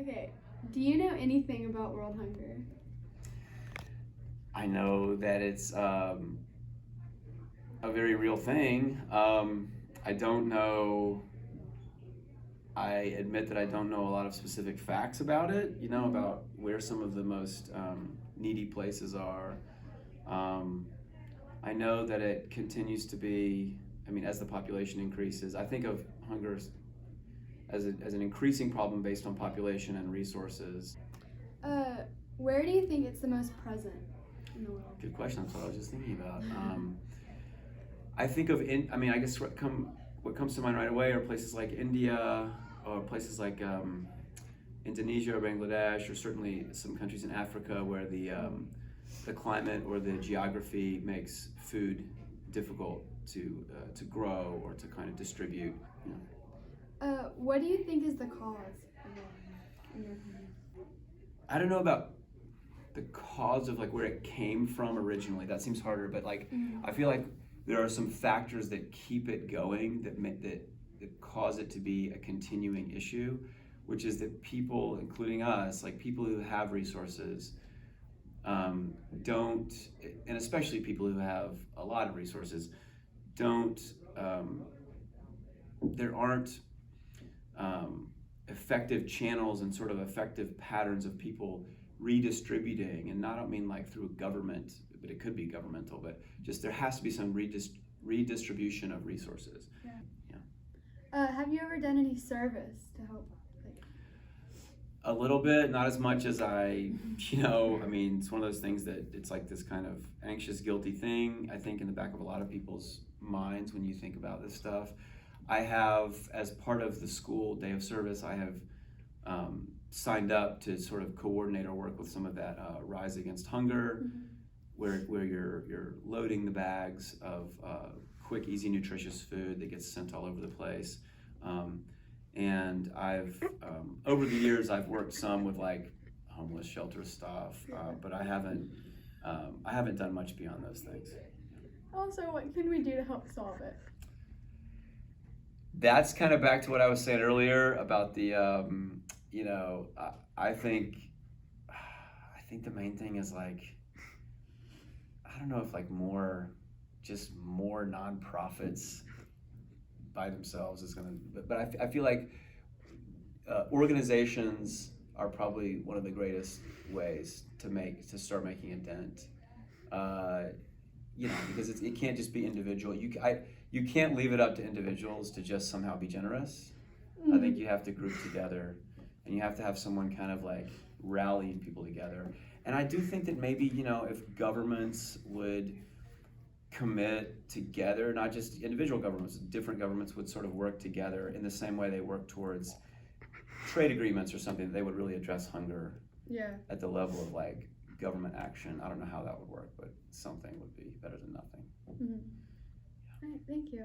Okay, do you know anything about world hunger? I know that it's a very real thing. I don't know. I admit that I don't know a lot of specific facts about it. About where some of the most needy places are. Um, I know that it continues to be. I mean, as the population increases, I think of hunger as an increasing problem based on population and resources. Uh, where do you think it's the most present in the world? Good question. That's what I was just thinking about. I think of I mean, I guess what comes to mind right away are places like India or places like Indonesia or Bangladesh, or certainly some countries in Africa where the climate or the geography makes food difficult to grow or to kind of distribute. You know. What do you think is the cause of world hunger, in your opinion? I don't know about the cause of like where it came from originally. That seems harder, but like I feel like there are some factors that keep it going that cause it to be a continuing issue, which is that people, including us, like people who have resources, don't, and especially people who have a lot of resources, don't. There aren't effective channels and sort of effective patterns of people redistributing, and I don't mean like through government, but it could be governmental, but just there has to be some redistribution of resources. Yeah. Yeah. Have you ever done any service to help? Like, A little bit, not as much as I mean, it's one of those things that it's like this kind of anxious, guilty thing, I think, in the back of a lot of people's minds when you think about this stuff. I have, as part of the school day of service, I have signed up to sort of coordinate or work with some of that Rise Against Hunger, where you're loading the bags of quick, easy, nutritious food that gets sent all over the place. And I've over the years I've worked some with like homeless shelter stuff, but I haven't done much beyond those things. Also, what can we do to help solve it? That's kind of back to what I was saying earlier about the I think the main thing is like, I don't know if like more nonprofits by themselves is gonna, but I feel like organizations are probably one of the greatest ways to start making a dent. Uh, because it can't just be individual. You can't leave it up to individuals to just somehow be generous. I think you have to group together, and you have to have someone kind of like rallying people together. And I do think that maybe if governments would commit together, not just individual governments, different governments would sort of work together in the same way they work towards trade agreements or something, they would really address hunger at the level of like government action. I don't know how that would work, but something would be better than nothing. All right, thank you.